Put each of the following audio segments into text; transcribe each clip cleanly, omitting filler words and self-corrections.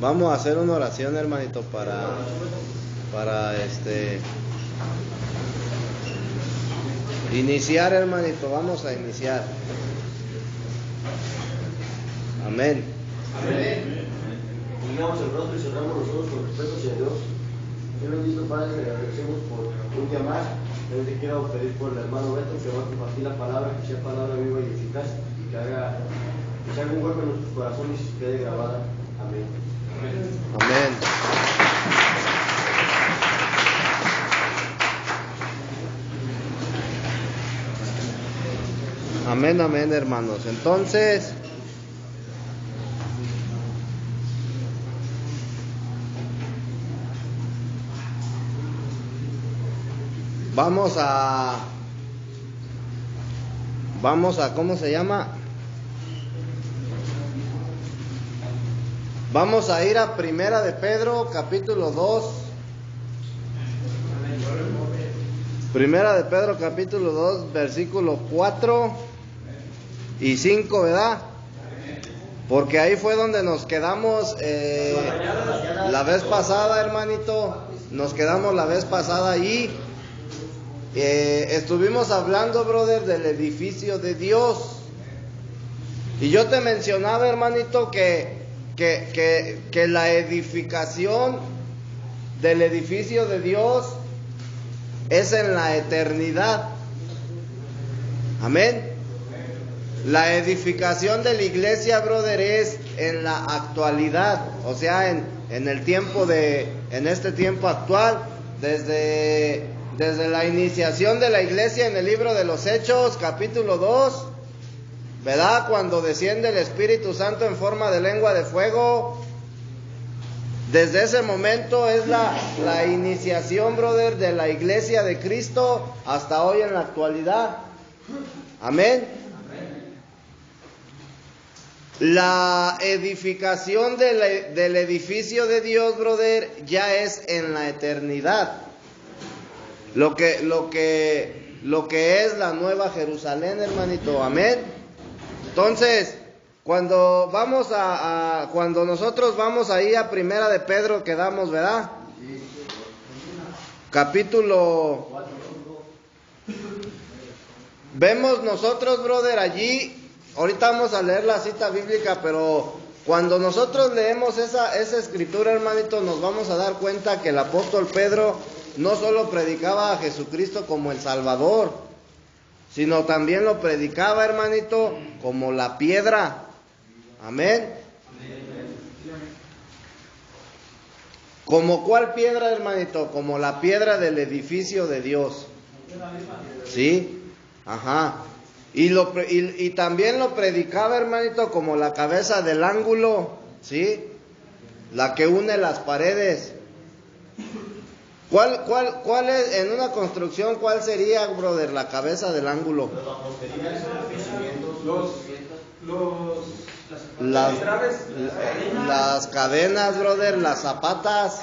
Vamos a hacer una oración, hermanito, para iniciar, hermanito. Vamos a iniciar. Amén. Amén. Unamos el rostro y cerramos los ojos con respeto hacia Dios. Dios bendito Padre, le agradecemos por un día más. Yo te quiero pedir por el hermano Beto que va a compartir la palabra, que sea palabra viva y eficaz y que haga un hueco en nuestros corazones y quede grabada. Amén. Amén. Amén, amén, hermanos. Entonces, vamos a, ¿cómo se llama? Vamos a ir a Primera de Pedro, capítulo 2. Primera de Pedro, capítulo 2, versículos 4 y 5, ¿verdad? Porque ahí fue donde nos quedamos la vez pasada, hermanito. Nos quedamos la vez pasada ahí. Estuvimos hablando, brother, del edificio de Dios. Y yo te mencionaba, hermanito, que la edificación del edificio de Dios es en la eternidad. Amén. La edificación de la iglesia, brother, es en la actualidad, o sea, en este tiempo actual, desde la iniciación de la iglesia en el libro de los Hechos, capítulo 2, ¿verdad? Cuando desciende el Espíritu Santo en forma de lengua de fuego. Desde ese momento es la iniciación, brother, de la iglesia de Cristo hasta hoy en la actualidad. Amén. La edificación del edificio de Dios, brother, ya es en la eternidad. Lo que es la nueva Jerusalén, hermanito. Amén. Entonces, cuando nosotros vamos ahí a Primera de Pedro, quedamos, ¿verdad? Capítulo. Vemos nosotros, brother, allí. Ahorita vamos a leer la cita bíblica, pero cuando nosotros leemos esa escritura, hermanito, nos vamos a dar cuenta que el apóstol Pedro no solo predicaba a Jesucristo como el Salvador, sino también lo predicaba, hermanito, como la piedra. Amén. ¿Como cuál piedra, hermanito? Como la piedra del edificio de Dios. ¿Sí? Ajá. Y también lo predicaba, hermanito, como la cabeza del ángulo, ¿sí? La que une las paredes. ¿Cuál es, en una construcción, cuál sería, brother, la cabeza del ángulo? Las cadenas, brother, las zapatas.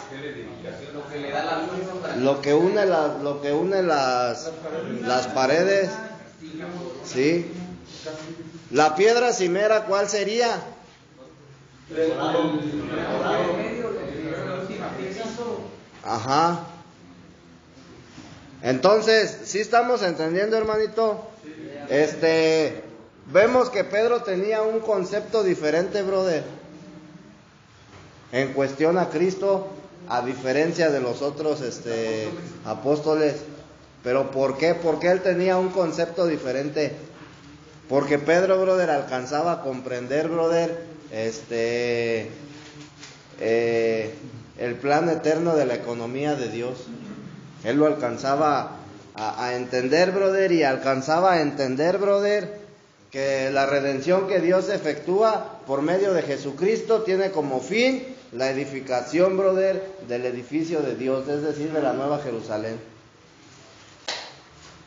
Lo que une las paredes. ¿Sí? La piedra cimera, ¿cuál sería? Ajá. Entonces, ¿sí estamos entendiendo, hermanito? Vemos que Pedro tenía un concepto diferente, brother, en cuestión a Cristo, a diferencia de los otros apóstoles. Pero ¿por qué? Porque él tenía un concepto diferente. Porque Pedro, brother, alcanzaba a comprender, brother, el plan eterno de la economía de Dios. Él lo alcanzaba a entender, brother, y alcanzaba a entender, brother, que la redención que Dios efectúa por medio de Jesucristo tiene como fin la edificación, brother, del edificio de Dios, es decir, de la Nueva Jerusalén.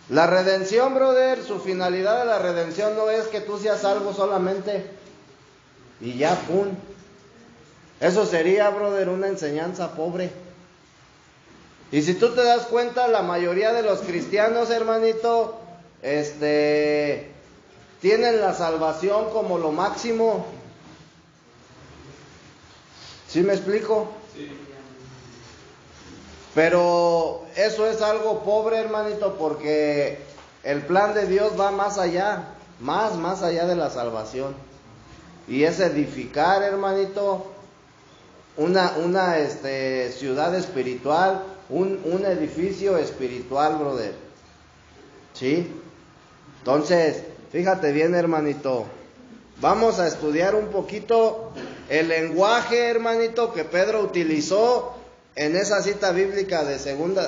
La redención, brother, su finalidad de la redención no es que tú seas salvo solamente y ya, pum. Eso sería, brother, una enseñanza pobre. Y si tú te das cuenta, la mayoría de los cristianos, hermanito, tienen la salvación como lo máximo. ¿Sí me explico? Pero eso es algo pobre, hermanito, porque el plan de Dios va más allá, más allá de la salvación. Y es edificar, hermanito, una ciudad espiritual, un edificio espiritual, brother. ¿Sí? Entonces, fíjate bien, hermanito. Vamos a estudiar un poquito el lenguaje, hermanito, que Pedro utilizó en esa cita bíblica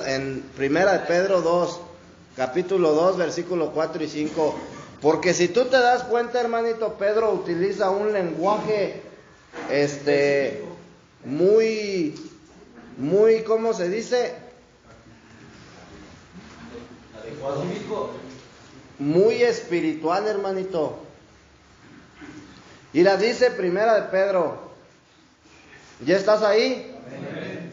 en primera de Pedro 2, capítulo 2, versículo 4 y 5. Porque si tú te das cuenta, hermanito, Pedro utiliza un lenguaje muy, ¿cómo se dice? Muy espiritual, hermanito. Y la dice primera de Pedro. ¿Ya estás ahí? Amén.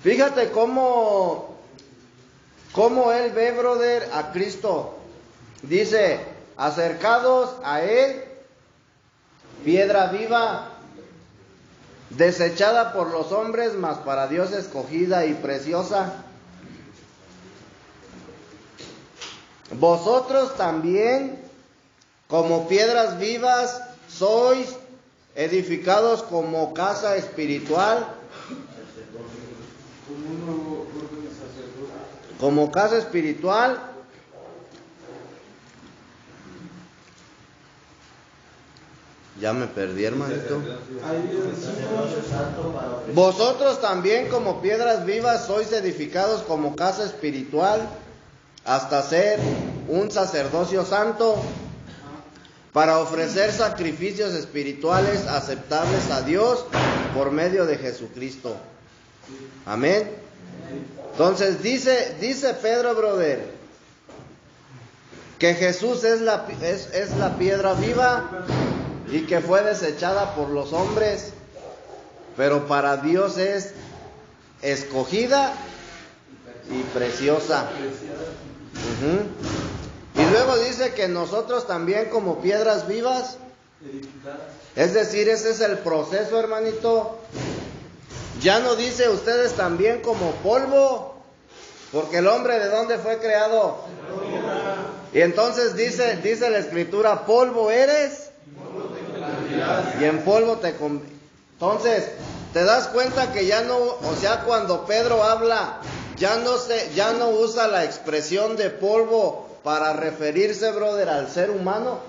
Fíjate cómo él ve, brother, a Cristo. Dice, acercados a él, piedra viva, desechada por los hombres, mas para Dios escogida y preciosa. Vosotros también, como piedras vivas, sois edificados como casa espiritual. Como casa espiritual. Ya me perdí, hermanito. Vosotros también, como piedras vivas, sois edificados como casa espiritual, hasta ser un sacerdocio santo, para ofrecer sacrificios espirituales aceptables a Dios por medio de Jesucristo. Amén. Entonces dice Pedro, brother, que Jesús es la piedra viva y que fue desechada por los hombres, pero para Dios es escogida y preciosa. Y luego dice que nosotros también, como piedras vivas, es decir, ese es el proceso, hermanito. Ya no dice ustedes también como polvo, porque el hombre, ¿de dónde fue creado? Y entonces dice la Escritura, polvo eres y en polvo te Entonces, te das cuenta que ya no, o sea, cuando Pedro habla, ya no usa la expresión de polvo para referirse, brother, al ser humano,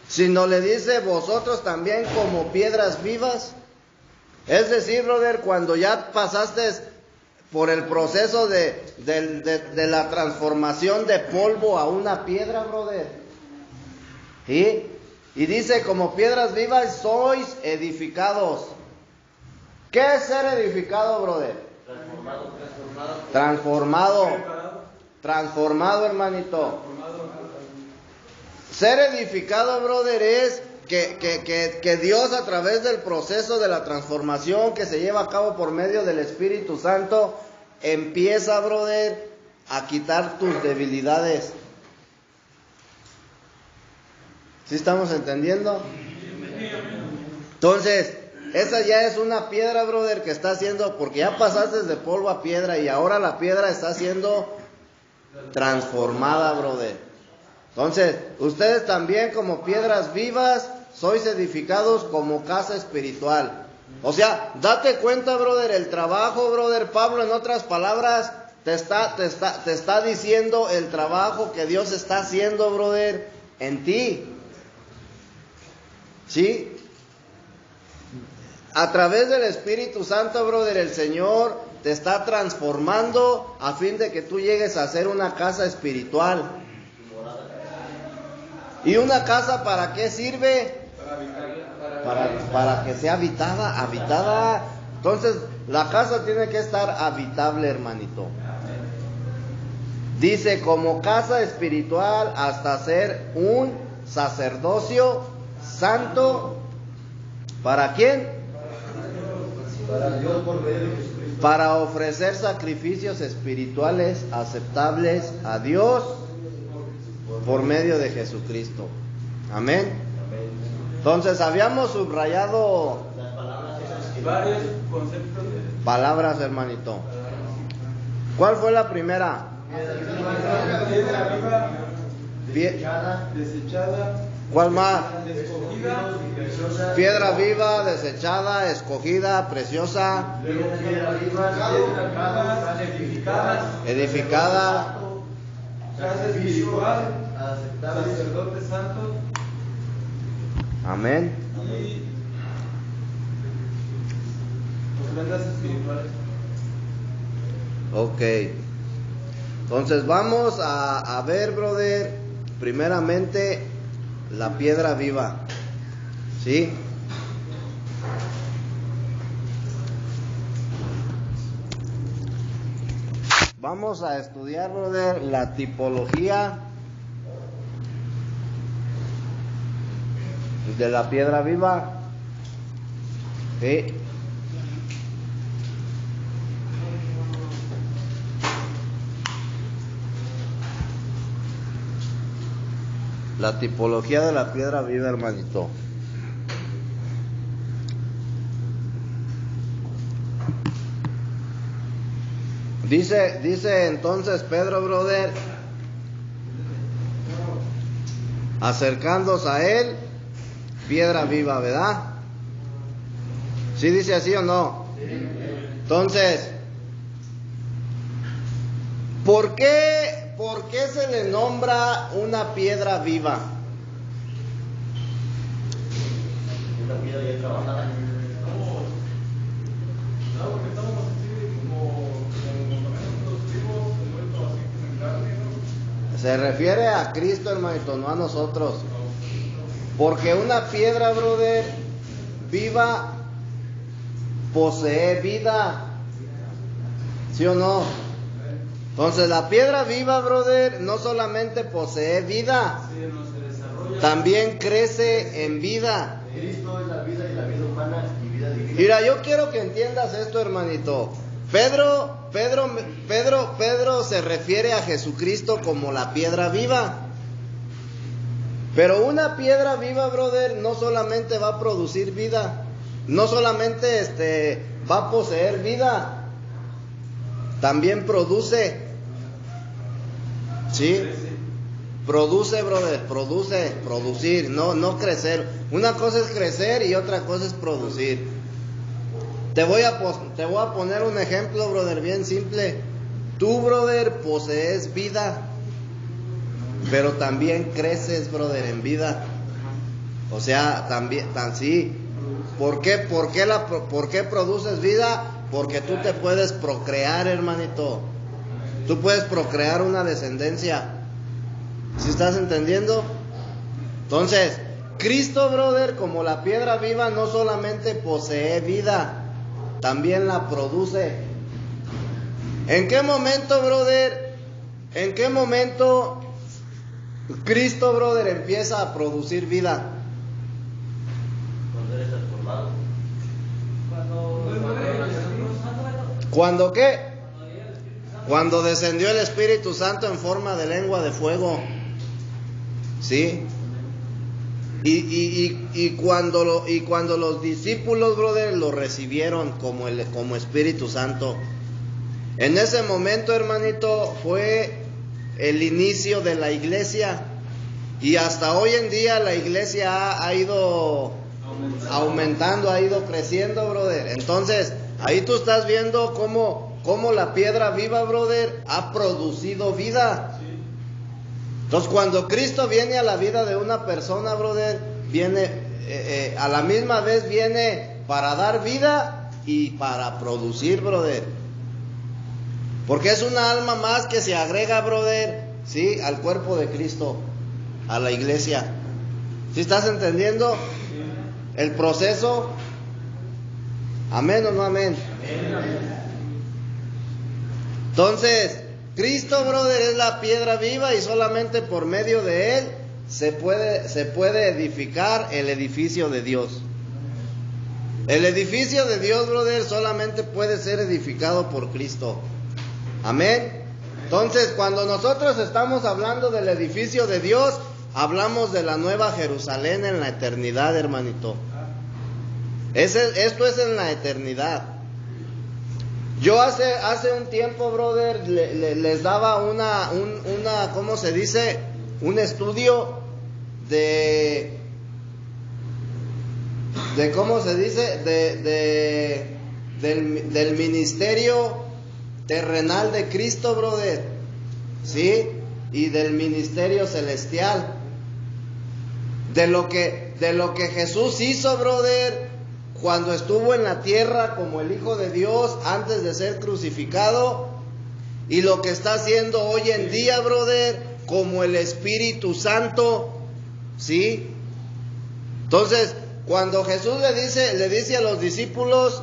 sino le dice, vosotros también como piedras vivas. Es decir, brother, cuando ya pasaste por el proceso de la transformación de polvo a una piedra, brother. ¿Sí? Y dice, como piedras vivas sois edificados. ¿Qué es ser edificado, brother? Transformado, hermanito. Ser edificado, brother, es que Dios, a través del proceso de la transformación que se lleva a cabo por medio del Espíritu Santo, empieza, brother, a quitar tus debilidades. ¿Sí estamos entendiendo? Entonces, esa ya es una piedra, brother, que está haciendo, porque ya pasaste de polvo a piedra y ahora la piedra está siendo transformada, brother. Entonces, ustedes también, como piedras vivas, sois edificados como casa espiritual. O sea, date cuenta, brother, el trabajo, brother. Pablo, en otras palabras, te está diciendo el trabajo que Dios está haciendo, brother, en ti. ¿Sí? A través del Espíritu Santo, brother, el Señor te está transformando a fin de que tú llegues a ser una casa espiritual. ¿Y una casa para qué sirve? Para que sea habitada. Entonces, la casa tiene que estar habitable, hermanito. Dice, como casa espiritual, hasta ser un sacerdocio santo. ¿Para quién? Para Dios por medio de Jesucristo. Para ofrecer sacrificios espirituales aceptables a Dios por medio de Jesucristo. Amén. Entonces, habíamos subrayado Las palabras esas que varios conceptos de palabras, hermanito. ¿Cuál fue la primera? piedra viva, desechada, ¿Cuál más? escogida, preciosa. Piedra viva, desechada, escogida, preciosa, Piedra viva, edificada. casa espiritual, aceptable. sacerdote santo Amén. y ofrendas espirituales. Ok. Entonces vamos a ver, brother, primeramente la piedra viva. ¿Sí? Vamos a estudiar, brother, la tipología de la piedra viva. ¿Sí? La tipología de la piedra viva, hermanito. Dice entonces Pedro, brother, acercándose a él, piedra viva, ¿verdad? ¿Sí dice así o no? Entonces, ¿por qué se le nombra una piedra viva? Una piedra ya trabajada. No, porque estamos así como también productivos, envueltos así como en carne, ¿no? Se refiere a Cristo, hermanito, no a nosotros. Porque una piedra, brother, viva, posee vida. ¿Sí o no? Entonces la piedra viva, brother, no solamente posee vida, Sí, no se desarrolla. también crece en vida. Cristo es la vida y la vida humana y vida divina. Mira, yo quiero que entiendas esto, hermanito. Pedro se refiere a Jesucristo como la piedra viva. Pero una piedra viva, brother, no solamente va a producir vida, no solamente va a poseer vida, también produce. ¿Sí? Produce, brother, producir, no crecer. Una cosa es crecer y otra cosa es producir. Te voy a poner un ejemplo, brother, bien simple. Tú, brother, posees vida, pero también creces, brother, en vida. O sea, también, sí. ¿Por qué produces vida? Porque tú te puedes procrear, hermanito. Tú puedes procrear una descendencia. ¿Sí estás entendiendo? Entonces, Cristo, brother, como la piedra viva, no solamente posee vida, también la produce. ¿En qué momento, brother? ¿En qué momento Cristo, brother, empieza a producir vida? Cuando eres transformado. ¿Cuándo qué? Cuando descendió el Espíritu Santo en forma de lengua de fuego. ¿Sí? Y cuando los discípulos, brother, lo recibieron como Espíritu Santo. En ese momento, hermanito, fue el inicio de la iglesia. Y hasta hoy en día la iglesia ha ido aumentando, ha ido creciendo, brother. Entonces, ahí tú estás viendo cómo la piedra viva, brother, ha producido vida. Entonces, cuando Cristo viene a la vida de una persona, brother, viene a la misma vez viene para dar vida y para producir, brother. Porque es una alma más que se agrega, brother, ¿sí?, al cuerpo de Cristo, a la iglesia. ¿Sí estás entendiendo el proceso? ¿Amén o no amén? Entonces, Cristo, brother, es la piedra viva y solamente por medio de Él se puede edificar el edificio de Dios. El edificio de Dios, brother, solamente puede ser edificado por Cristo. Amén. Entonces, cuando nosotros estamos hablando del edificio de Dios, hablamos de la nueva Jerusalén en la eternidad, hermanito. Esto es en la eternidad. Yo hace un tiempo, brother, les daba ¿cómo se dice? Un estudio de ¿cómo se dice? Del ministerio terrenal de Cristo, brother, ¿sí? Y del ministerio celestial. De lo que Jesús hizo, brother, cuando estuvo en la tierra como el Hijo de Dios antes de ser crucificado, y lo que está haciendo hoy en día, brother, como el Espíritu Santo, ¿sí? Entonces, cuando Jesús le dice a los discípulos,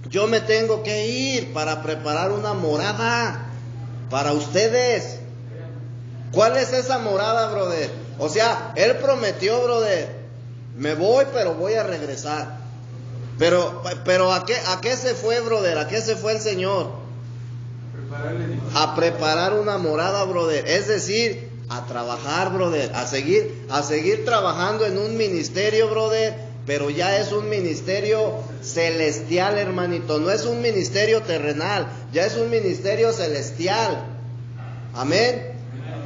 yo me tengo que ir para preparar una morada para ustedes. ¿Cuál es esa morada, brother? O sea, Él prometió, brother, me voy, pero voy a regresar. Pero ¿a qué se fue, brother? ¿A qué se fue el Señor? A preparar una morada, brother. Es decir, a trabajar, brother, a seguir trabajando en un ministerio, brother, pero ya es un ministerio celestial, hermanito. No es un ministerio terrenal, ya es un ministerio celestial. Amén.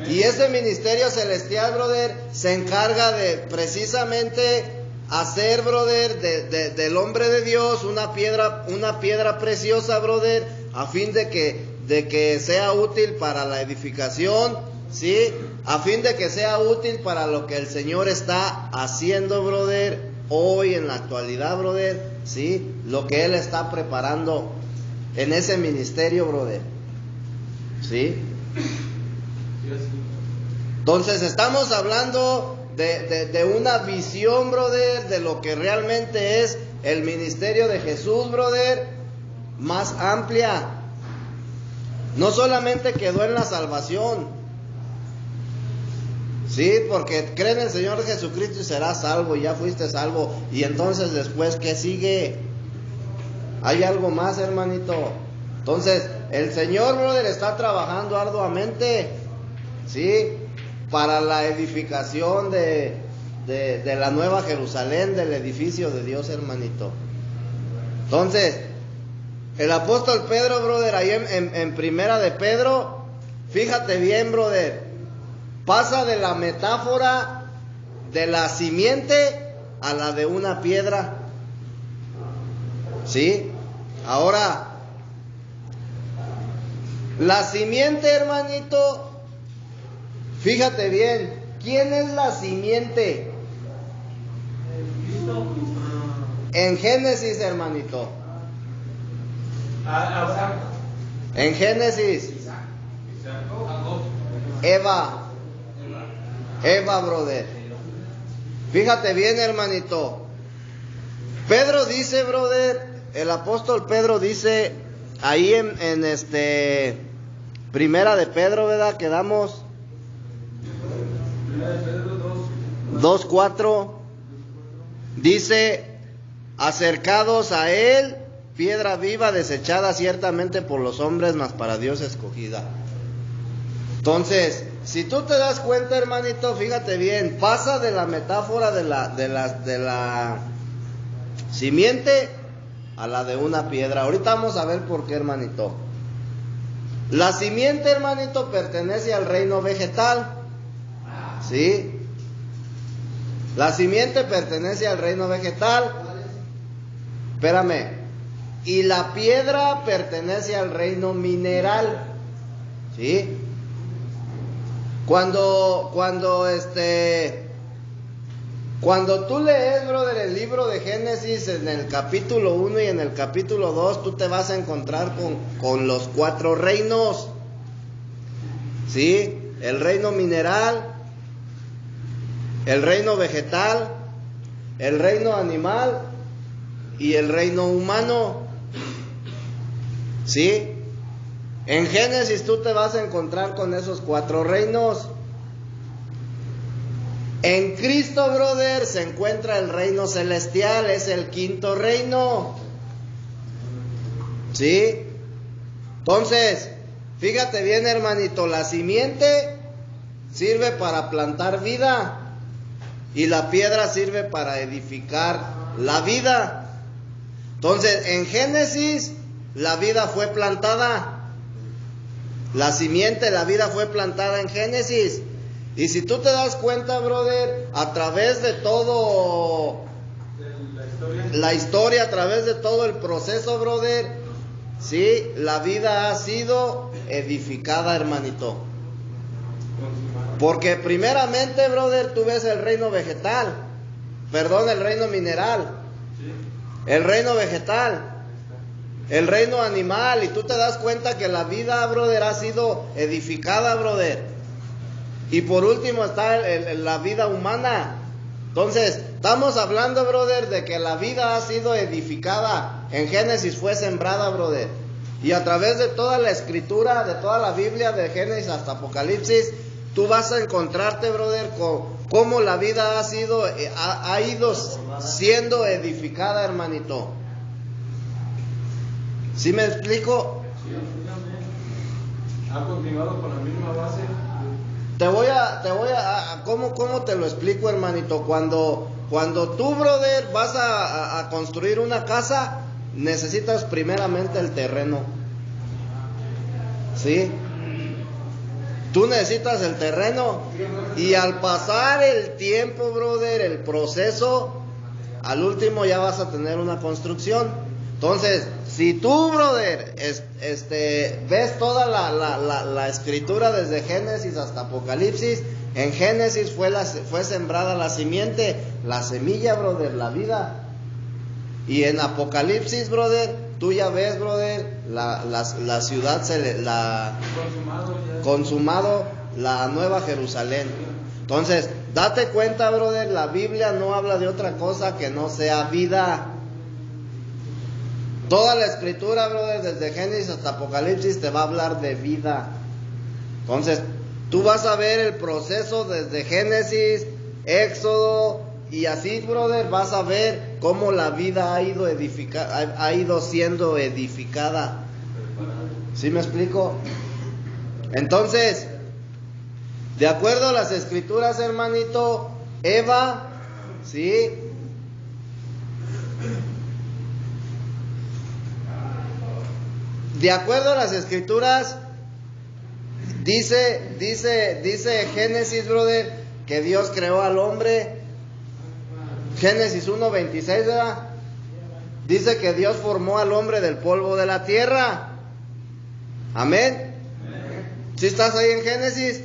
Y ese ministerio celestial, brother, se encarga de precisamente hacer, brother, del hombre de Dios una piedra preciosa, brother, a fin de que sea útil para la edificación, ¿sí? A fin de que sea útil para lo que el Señor está haciendo, brother, hoy en la actualidad, brother, ¿sí? Lo que Él está preparando en ese ministerio, brother, ¿sí? Entonces estamos hablando de una visión, brother, de lo que realmente es el ministerio de Jesús, brother, más amplia. No solamente quedó en la salvación, sí, porque cree en el Señor Jesucristo y serás salvo, y ya fuiste salvo, y entonces después, ¿qué sigue? Hay algo más, hermanito. Entonces, el Señor, brother, está trabajando arduamente, sí, para la edificación de la nueva Jerusalén, del edificio de Dios, hermanito. Entonces, el apóstol Pedro, brother, ahí en Primera de Pedro, fíjate bien, brother, pasa de la metáfora de la simiente a la de una piedra, ¿sí? Ahora, la simiente, hermanito, fíjate bien, ¿quién es la simiente? En Génesis, hermanito. En Génesis. Eva, brother. Fíjate bien, hermanito. Pedro dice, brother, el apóstol Pedro dice, ahí en Primera de Pedro, ¿verdad? Quedamos 2:4, dice, acercados a Él, piedra viva desechada ciertamente por los hombres, mas para Dios escogida. Entonces, si tú te das cuenta, hermanito, fíjate bien, pasa de la metáfora de la simiente a la de una piedra. Ahorita vamos a ver por qué, hermanito. La simiente, hermanito, pertenece al reino vegetal, ¿sí? La simiente pertenece al reino vegetal. Espérame. Y la piedra pertenece al reino mineral, ¿sí? Cuando tú lees, brother, el libro de Génesis en el capítulo 1 y en el capítulo 2, tú te vas a encontrar con los 4 reinos, ¿sí? El reino mineral, el reino vegetal, el reino animal y el reino humano, ¿sí? En Génesis tú te vas a encontrar con esos 4 reinos. En Cristo, brother, se encuentra el reino celestial, es el 5.º reino, ¿sí? Entonces, fíjate bien, hermanito, la simiente sirve para plantar vida y la piedra sirve para edificar la vida. Entonces, en Génesis, la vida fue plantada. La simiente, la vida fue plantada en Génesis. Y si tú te das cuenta, brother, a través de todo la historia, a través de todo el proceso, brother, sí, la vida ha sido edificada, hermanito. Porque primeramente, brother, tú ves el reino vegetal, el reino mineral, el reino vegetal, el reino animal, y tú te das cuenta que la vida, brother, ha sido edificada, brother. Y por último está la vida humana. Entonces, estamos hablando, brother, de que la vida ha sido edificada. En Génesis fue sembrada, brother. Y a través de toda la escritura, de toda la Biblia, de Génesis hasta Apocalipsis, tú vas a encontrarte, brother, con cómo la vida ha ido siendo edificada, hermanito. ¿Sí me explico? Ha continuado con la misma base. ¿Cómo te lo explico, hermanito? Cuando tú, brother, vas a construir una casa, necesitas primeramente el terreno. ¿Sí? Tú necesitas el terreno. Y al pasar el tiempo, brother, el proceso, al último ya vas a tener una construcción. Entonces, si tú, brother, ves toda la escritura desde Génesis hasta Apocalipsis, en Génesis fue sembrada la simiente, la semilla, brother, la vida. Y en Apocalipsis, brother, tú ya ves, brother, la ciudad, consumado, la nueva Jerusalén. Entonces, date cuenta, brother, la Biblia no habla de otra cosa que no sea vida. Toda la escritura, brother, desde Génesis hasta Apocalipsis te va a hablar de vida. Entonces, tú vas a ver el proceso desde Génesis, Éxodo, y así, brother, vas a ver cómo la vida ha ido siendo edificada. ¿Sí me explico? Entonces, de acuerdo a las escrituras, hermanito, Eva, ¿sí? De acuerdo a las escrituras, dice Génesis, brother, que Dios creó al hombre. Génesis 1:26, ¿verdad? Dice que Dios formó al hombre del polvo de la tierra. Amén. ¿Sí estás ahí en Génesis?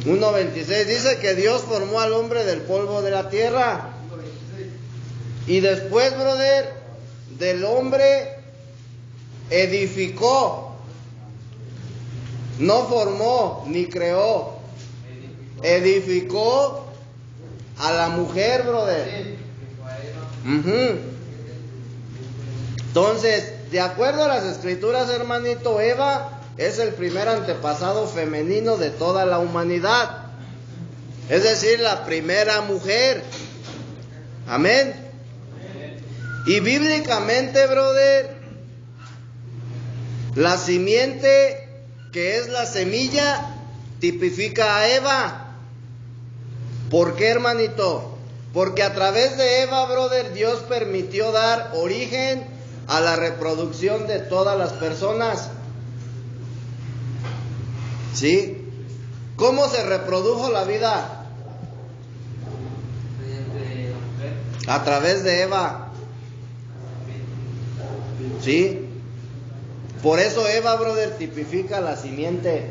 Amén. 1:26 dice que Dios formó al hombre del polvo de la tierra. Y después, brother, del hombre edificó. No formó ni creó. Edificó a la mujer, brother. Entonces, de acuerdo a las escrituras, hermanito, Eva es el primer antepasado femenino de toda la humanidad. Es decir, la primera mujer. Amén. Y bíblicamente, brother, la simiente, que es la semilla, tipifica a Eva. ¿Por qué, hermanito? Porque a través de Eva, brother, Dios permitió dar origen a la reproducción de todas las personas. ¿Sí? ¿Cómo se reprodujo la vida? A través de Eva. ¿Sí? Por eso Eva, brother, tipifica la simiente.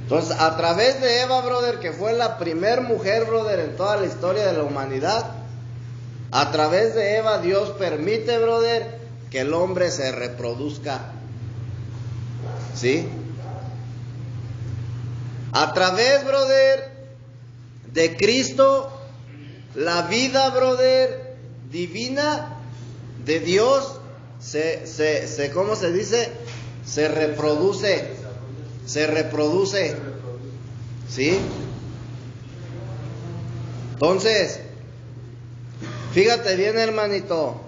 Entonces, a través de Eva, brother, que fue la primer mujer, brother, en toda la historia de la humanidad, a través de Eva Dios permite, brother, que el hombre se reproduzca. ¿Sí? A través, brother, de Cristo, la vida, brother, divina de Dios ¿cómo se dice? Se reproduce. ¿Sí? Entonces, fíjate bien, hermanito.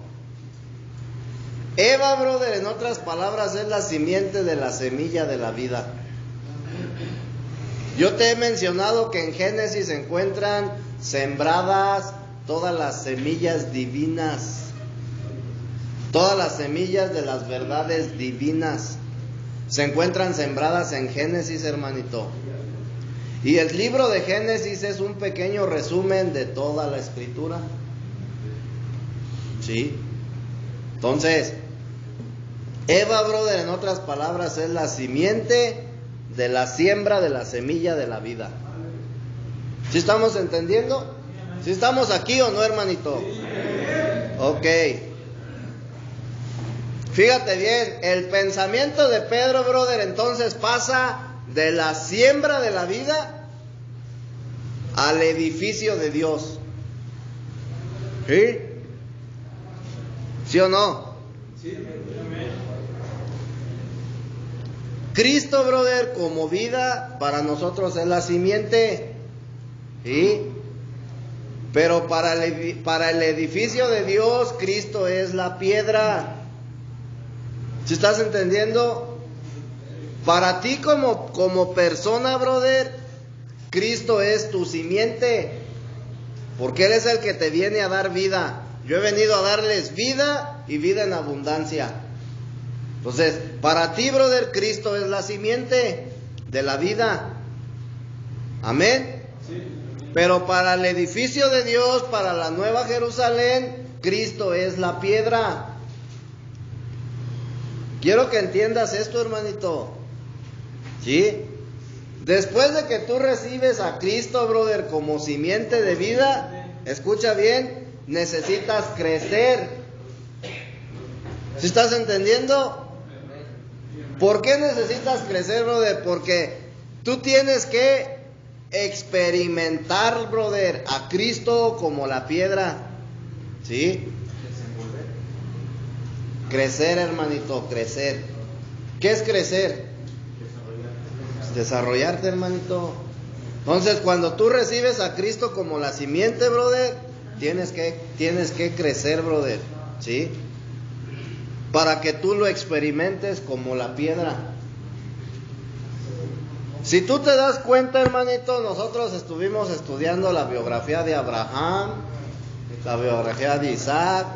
Eva, brother, en otras palabras, es la simiente de la semilla de la vida. Yo te he mencionado que en Génesis se encuentran sembradas todas las semillas divinas. Todas las semillas de las verdades divinas se encuentran sembradas en Génesis, hermanito. Y el libro de Génesis es un pequeño resumen de toda la escritura. ¿Sí? Entonces, Eva, brother, en otras palabras, es la simiente de la siembra de la semilla de la vida. ¿Sí estamos entendiendo? ¿Sí estamos aquí o no, hermanito? Ok. Fíjate bien, el pensamiento de Pedro, brother, entonces pasa de la siembra de la vida al edificio de Dios. ¿Sí? ¿Sí o no? Sí. Cristo, brother, como vida, para nosotros es la simiente. ¿Sí? Pero para el edificio de Dios, Cristo es la piedra. ¿Sí estás entendiendo? Para ti como persona, brother, Cristo es tu simiente, porque Él es el que te viene a dar vida. Yo he venido a darles vida y vida en abundancia. Entonces, para ti, brother, Cristo es la simiente de la vida. Amén. Sí. Pero para el edificio de Dios, para la Nueva Jerusalén, Cristo es la piedra. Quiero que entiendas esto, hermanito. ¿Sí? Después de que tú recibes a Cristo, brother, como simiente de vida, escucha bien, necesitas crecer. ¿Sí estás entendiendo? ¿Por qué necesitas crecer, brother? Porque tú tienes que experimentar, brother, a Cristo como la piedra. ¿Sí? Crecer, hermanito, crecer. ¿Qué es crecer? Desarrollarte, hermanito. Entonces, cuando tú recibes a Cristo como la simiente, brother, tienes que crecer, brother, ¿sí? Para que tú lo experimentes como la piedra. Si tú te das cuenta, hermanito, nosotros estuvimos estudiando la biografía de Abraham, la biografía de Isaac,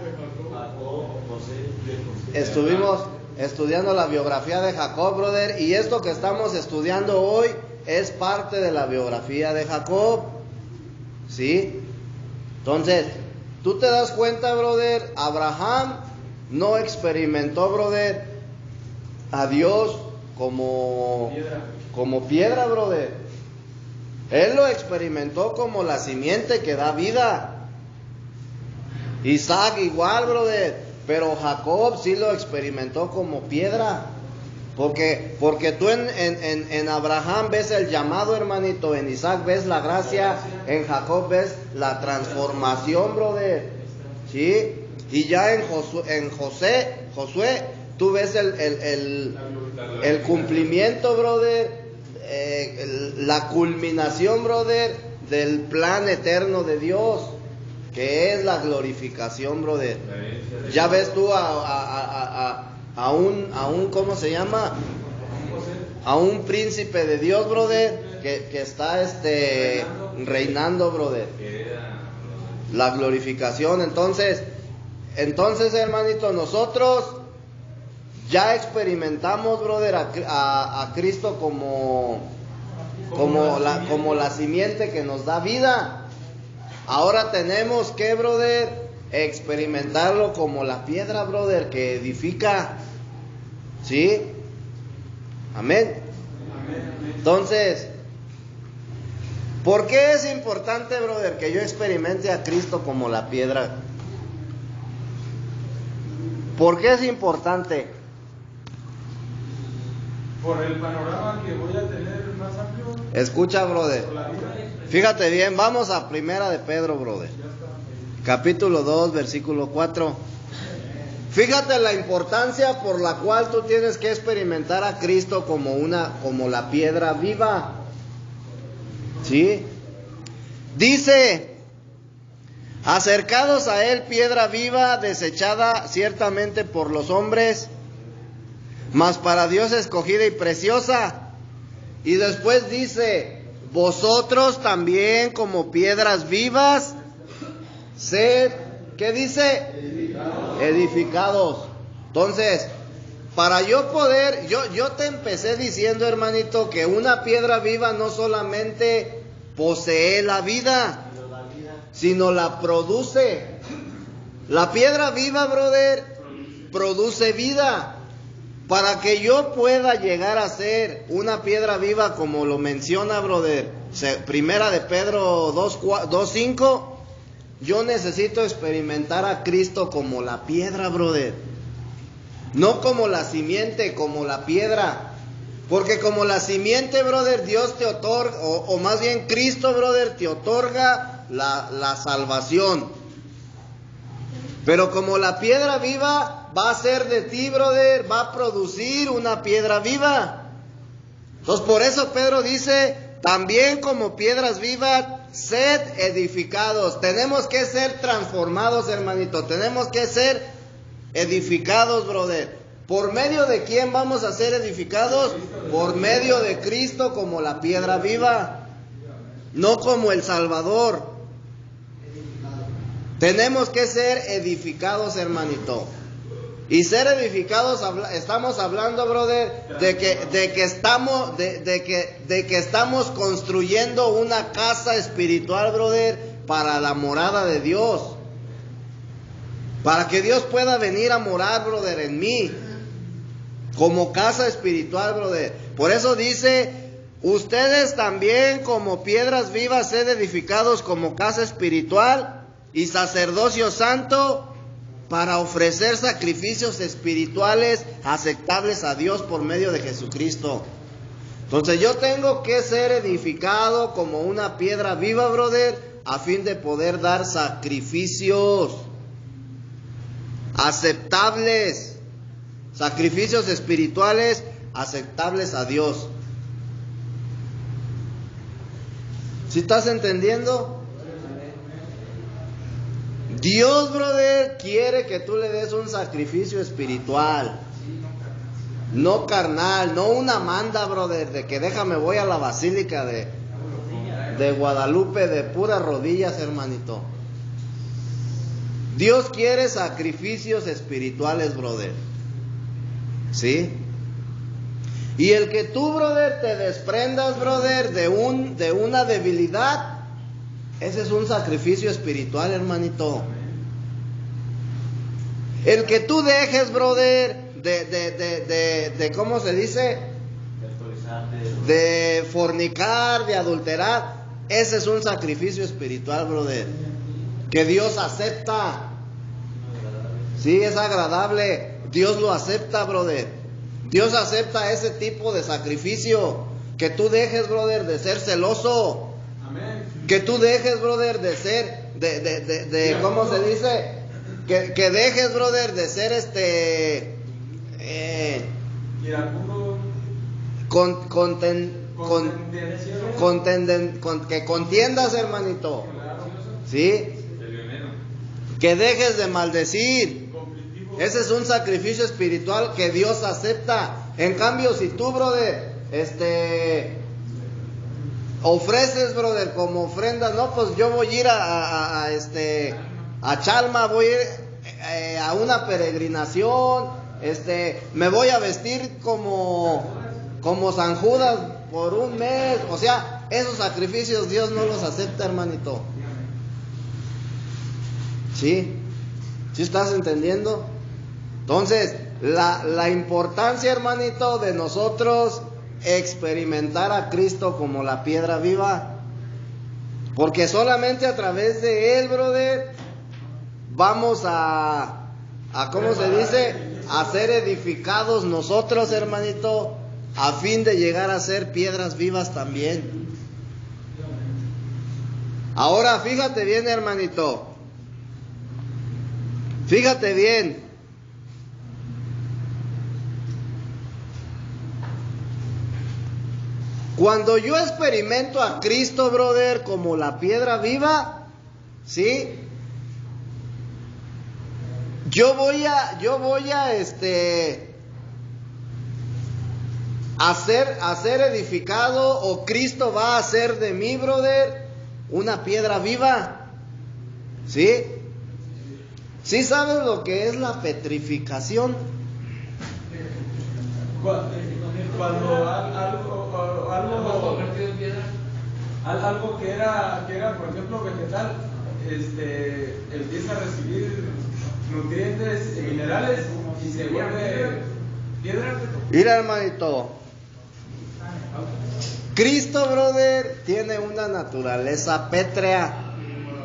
estuvimos estudiando la biografía de Jacob, brother, y esto que estamos estudiando hoy es parte de la biografía de Jacob, ¿sí? Entonces, tú te das cuenta, brother, Abraham no experimentó, brother, a Dios como piedra, brother. Él lo experimentó como la simiente que da vida. Isaac igual, brother. Pero Jacob sí lo experimentó como piedra. Porque tú en Abraham ves el llamado, hermanito. En Isaac ves la gracia. En Jacob ves la transformación, brother. ¿Sí? Y ya en Josué, tú ves el cumplimiento, brother. La culminación, brother, del plan eterno de Dios, que es la glorificación, brother. Ya ves tú a un ¿cómo se llama? A un príncipe de Dios, brother, que está reinando, brother. La glorificación. Entonces, hermanito, nosotros ya experimentamos, brother, a Cristo como la simiente que nos da vida. Ahora tenemos que, brother, experimentarlo como la piedra, brother, que edifica. ¿Sí? Amén. Entonces, ¿por qué es importante, brother, que yo experimente a Cristo como la piedra? ¿Por qué es importante? Por el panorama que voy a tener más amplio. Escucha, brother. Por la vida. Fíjate bien, vamos a Primera de Pedro, brother. Capítulo 2, versículo 4. Fíjate la importancia por la cual tú tienes que experimentar a Cristo como la piedra viva. ¿Sí? Dice: Acercados a él piedra viva, desechada ciertamente por los hombres, mas para Dios escogida y preciosa. Y después dice, vosotros también como piedras vivas, sed, ¿qué dice? Edificados. Entonces, para yo poder, yo te empecé diciendo, hermanito, que una piedra viva no solamente posee la vida, sino la produce. La piedra viva, brother, produce vida. Para que yo pueda llegar a ser una piedra viva, como lo menciona, brother, primera de Pedro 2:5, yo necesito experimentar a Cristo como la piedra, brother. No como la simiente, como la piedra. Porque como la simiente, brother, Dios te otorga, o más bien Cristo, brother, te otorga la salvación. Pero como la piedra viva va a ser de ti, brother, va a producir una piedra viva. Entonces por eso Pedro dice, también como piedras vivas, sed edificados. Tenemos que ser transformados, hermanito. Tenemos que ser edificados, brother. ¿Por medio de quién vamos a ser edificados? Por medio de Cristo como la piedra viva, no como el Salvador. Tenemos que ser edificados, hermanito. Y ser edificados, estamos hablando, brother, de que estamos construyendo una casa espiritual, brother, para la morada de Dios. Para que Dios pueda venir a morar, brother, en mí. Como casa espiritual, brother. Por eso dice, ustedes también como piedras vivas sed edificados como casa espiritual y sacerdocio santo, para ofrecer sacrificios espirituales aceptables a Dios por medio de Jesucristo. Entonces yo tengo que ser edificado como una piedra viva, brother, a fin de poder dar sacrificios aceptables, sacrificios espirituales aceptables a Dios. ¿Sí estás entendiendo? Dios, brother, quiere que tú le des un sacrificio espiritual, no carnal, no una manda, brother, de que déjame voy a la basílica de Guadalupe de puras rodillas, hermanito. Dios quiere sacrificios espirituales, brother. ¿Sí? Y el que tú, brother, te desprendas, brother, de una debilidad, ese es un sacrificio espiritual, hermanito. El que tú dejes, brother, de ¿cómo se dice? De fornicar, de adulterar, ese es un sacrificio espiritual, brother, que Dios acepta. Sí, es agradable. Dios lo acepta, brother. Dios acepta ese tipo de sacrificio. Que tú dejes, brother, de ser celoso. Que tú dejes, brother, de ser, ¿cómo se dice? Que dejes, brother, de ser que contiendas, hermanito. ¿Sí? Que dejes de maldecir. Ese es un sacrificio espiritual que Dios acepta. En cambio, si tú, brother, ofreces, brother, como ofrenda, no, pues yo voy a ir a Chalma, voy a ir a una peregrinación, me voy a vestir como San Judas por un mes. O sea, esos sacrificios Dios no los acepta, hermanito. ¿Sí? ¿Sí estás entendiendo? Entonces, la importancia, hermanito, de nosotros experimentar a Cristo como la piedra viva, porque solamente a través de Él, brother, vamos a ¿cómo se dice? A ser edificados nosotros, hermanito, a fin de llegar a ser piedras vivas también. Ahora, fíjate bien, hermanito, fíjate bien. Cuando yo experimento a Cristo, brother, como la piedra viva, ¿sí? yo voy a hacer edificado, o Cristo va a hacer de mí, brother, una piedra viva. ¿Sí? ¿Sí sabes lo que es la petrificación? Cuando algo que era por ejemplo vegetal, empieza a recibir nutrientes y minerales y se vuelve piedra. Mira, hermanito, Cristo, brother, tiene una naturaleza pétrea.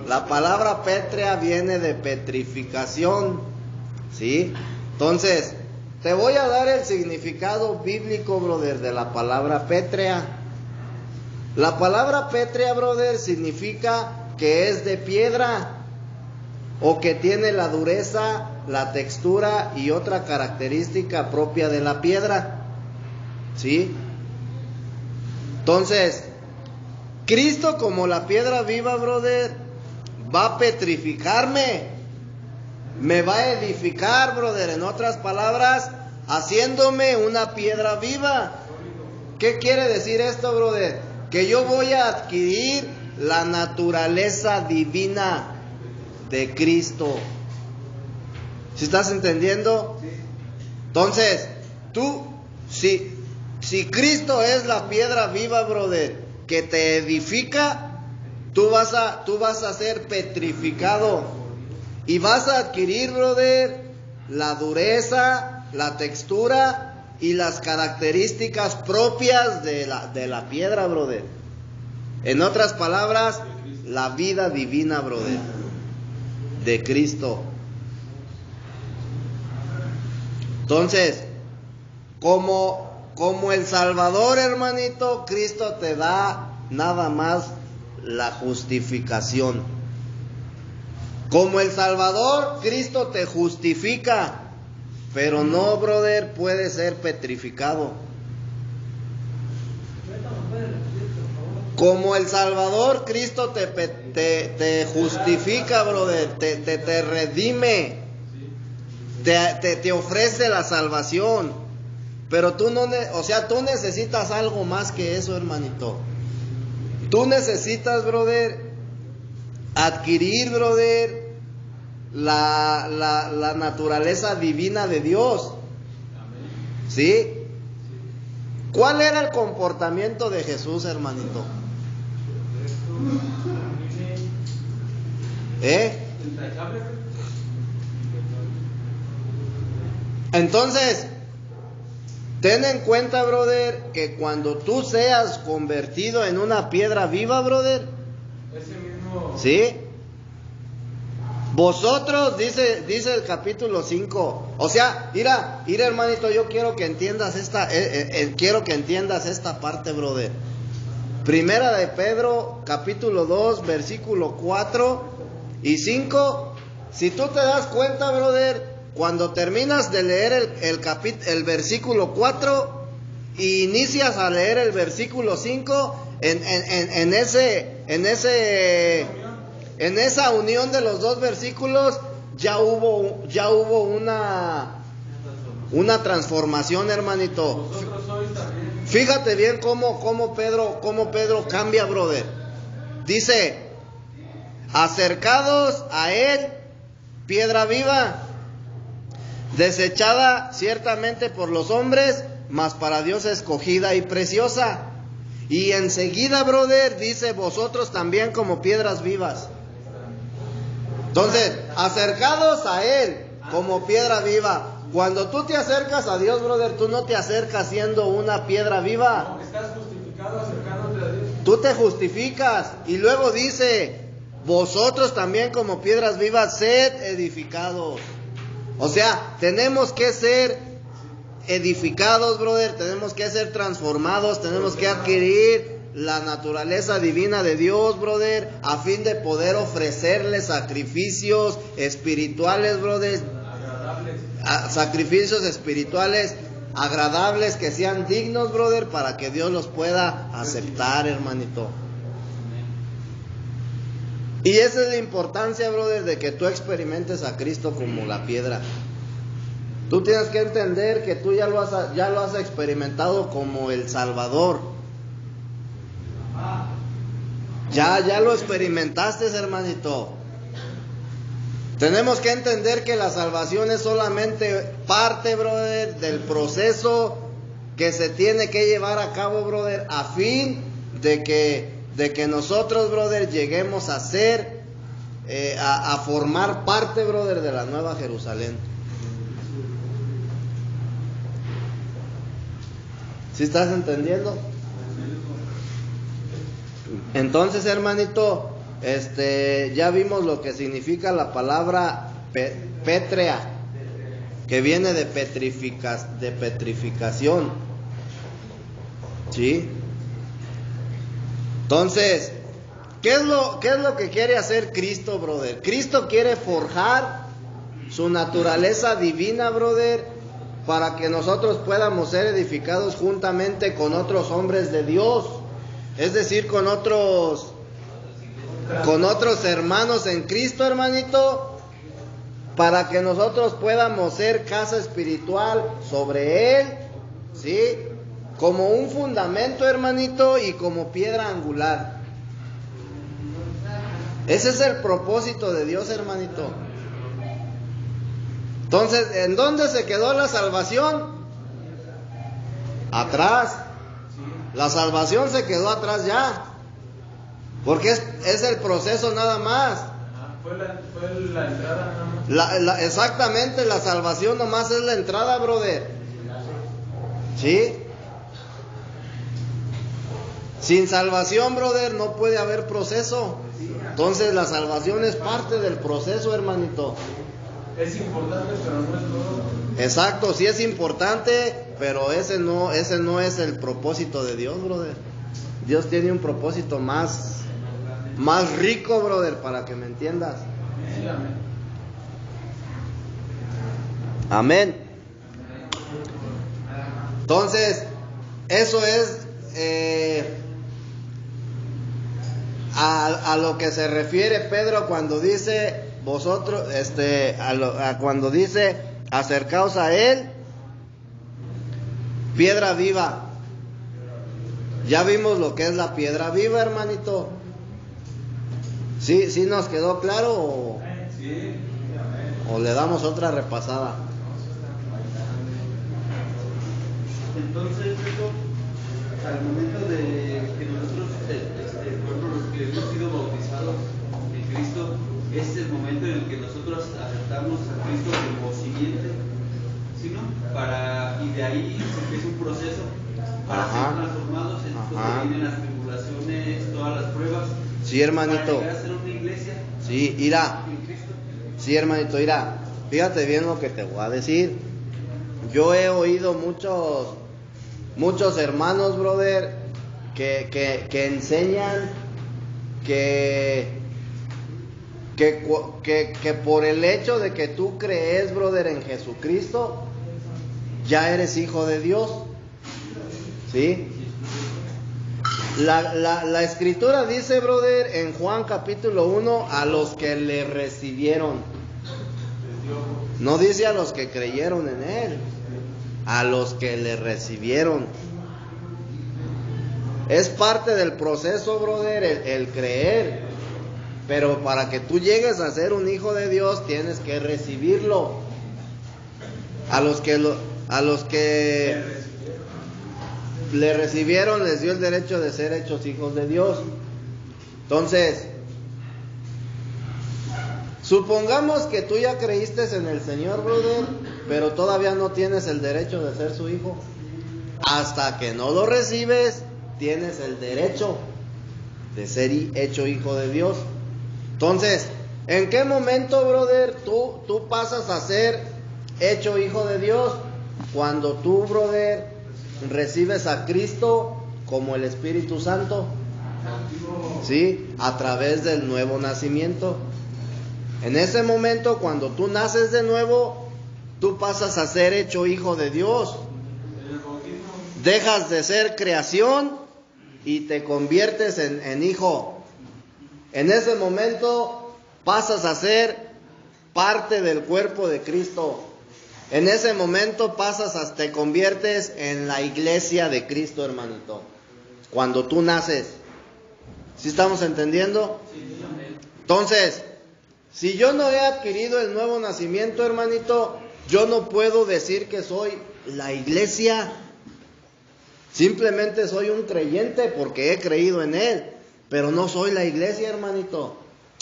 La palabra pétrea viene de petrificación, ¿sí? Entonces, te voy a dar el significado bíblico, brother, de la palabra pétrea. La palabra pétrea, brother, significa que es de piedra, o que tiene la dureza, la textura y otra característica propia de la piedra, ¿sí? Entonces, Cristo, como la piedra viva, brother, va a petrificarme, me va a edificar, brother, en otras palabras, haciéndome una piedra viva. ¿Qué quiere decir esto, brother? Que yo voy a adquirir la naturaleza divina de Cristo. ¿Sí estás entendiendo? Entonces, tú, si Cristo es la piedra viva, brother, que te edifica, tú vas a ser petrificado y vas a adquirir, brother, la dureza, la textura y las características propias de la piedra, brother. En otras palabras, la vida divina, brother, de Cristo. Entonces, como el Salvador, hermanito, Cristo te da nada más la justificación. Como el Salvador, Cristo te justifica, pero no, brother, puede ser petrificado. Como el Salvador, Cristo te justifica, brother, te redime, te ofrece la salvación, pero tú tú necesitas algo más que eso, hermanito. Tú necesitas, brother, adquirir, brother, la naturaleza divina de Dios. ¿Sí? ¿Cuál era el comportamiento de Jesús, hermanito? Entonces, ten en cuenta, brother, que cuando tú seas convertido en una piedra viva, brother, ¿sí? Vosotros, dice el capítulo 5, o sea, mira, hermanito, yo quiero que entiendas esta parte, brother. Primera de Pedro, capítulo 2, versículo 4 y 5. Si tú te das cuenta, brother, cuando terminas de leer el versículo 4 y inicias a leer el versículo 5, en esa unión de los dos versículos ya hubo una transformación, hermanito. Fíjate bien cómo Pedro cambia, brother. Dice: acercados a él, piedra viva, desechada ciertamente por los hombres, mas para Dios escogida y preciosa. Y enseguida, brother, dice: vosotros también como piedras vivas. Entonces, acercados a él como piedra viva. Cuando tú te acercas a Dios, brother, tú no te acercas siendo una piedra viva. No, estás justificado acercándote a Dios. Tú te justificas. Y luego dice: vosotros también como piedras vivas, sed edificados. O sea, tenemos que ser edificados, brother. Tenemos que ser transformados. Tenemos que adquirir la naturaleza divina de Dios, brother, a fin de poder ofrecerle sacrificios espirituales, brother. Sacrificios espirituales agradables, que sean dignos, brother, para que Dios los pueda aceptar, hermanito. Y esa es la importancia, brother, de que tú experimentes a Cristo como la piedra. Tú tienes que entender que tú ya lo has experimentado como el Salvador. Ya lo experimentaste, hermanito. Tenemos que entender que la salvación es solamente parte, brother, del proceso que se tiene que llevar a cabo, brother, a fin de que nosotros, brother, lleguemos a ser, a formar parte, brother, de la Nueva Jerusalén. ¿Sí estás entendiendo? Entonces, hermanito, ya vimos lo que significa la palabra pétrea, que viene de petrificación. ¿Sí? Entonces, ¿qué es lo que quiere hacer Cristo, brother? Cristo quiere forjar su naturaleza divina, brother, para que nosotros podamos ser edificados juntamente con otros hombres de Dios, es decir, con otros hermanos en Cristo, hermanito, para que nosotros podamos ser casa espiritual sobre Él, ¿sí? Como un fundamento, hermanito, y como piedra angular. Ese es el propósito de Dios, hermanito. Entonces, ¿en dónde se quedó la salvación? Atrás. La salvación se quedó atrás ya. Porque es el proceso nada más. Fue la entrada nada más. Exactamente, la salvación nomás es la entrada, brother. ¿Sí? Sin salvación, brother, no puede haber proceso. Entonces la salvación es parte del proceso, hermanito. Es importante, pero no es todo. Exacto, sí es importante, pero ese no es el propósito de Dios, brother. Dios tiene un propósito más rico, brother, para que me entiendas. Sí, amén. Amén. Entonces, eso es a lo que se refiere Pedro cuando dice vosotros, cuando dice acercaos a Él, piedra viva. Ya vimos lo que es la piedra viva, hermanito. ¿Sí nos quedó claro o le damos otra repasada? Entonces, al momento de que nosotros, los que hemos sido bautizados en Cristo, es el momento en el que nosotros aceptamos a Cristo como simiente, ¿sí, no? Y de ahí se empieza un proceso para ser transformados, entonces vienen las tribulaciones, todas las pruebas. Sí, hermanito. Para llegar a ser una iglesia. Sí, irá. Sí, hermanito, irá. Fíjate bien lo que te voy a decir. Yo he oído muchos hermanos, brother, que enseñan que por el hecho de que tú crees, brother, en Jesucristo, ya eres hijo de Dios. ¿Sí? La escritura dice, brother, en Juan capítulo 1, a los que le recibieron. No dice a los que creyeron en Él, a los que le recibieron. Es parte del proceso, brother, el creer. Pero para que tú llegues a ser un hijo de Dios, tienes que recibirlo. A los que le recibieron, les dio el derecho de ser hechos hijos de Dios. Entonces, supongamos que tú ya creíste en el Señor, brother, pero todavía no tienes el derecho de ser su hijo. Hasta que no lo recibes, tienes el derecho de ser hecho hijo de Dios. Entonces, ¿en qué momento, brother, tú pasas a ser hecho hijo de Dios? Cuando tú, brother, recibes a Cristo como el Espíritu Santo, ¿sí? A través del nuevo nacimiento. En ese momento, cuando tú naces de nuevo, tú pasas a ser hecho hijo de Dios. Dejas de ser creación y te conviertes en hijo. En ese momento pasas a ser parte del cuerpo de Cristo. En ese momento te conviertes en la iglesia de Cristo, hermanito. Cuando tú naces. ¿Sí estamos entendiendo? Entonces, si yo no he adquirido el nuevo nacimiento, hermanito, yo no puedo decir que soy la iglesia. Simplemente soy un creyente porque he creído en Él, pero no soy la iglesia, hermanito.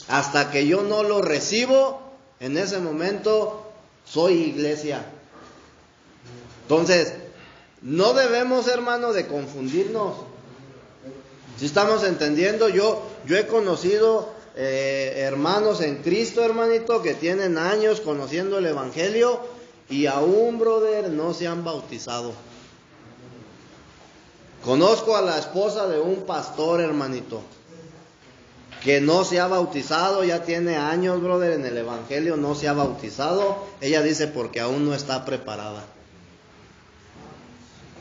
Hasta que yo no lo recibo, en ese momento soy iglesia. Entonces, no debemos, hermano, de confundirnos. Si estamos entendiendo, yo he conocido hermanos en Cristo, hermanito, que tienen años conociendo el Evangelio y aún, brother, no se han bautizado. Conozco a la esposa de un pastor, hermanito, que no se ha bautizado, ya tiene años, brother, en el Evangelio, no se ha bautizado. Ella dice porque aún no está preparada.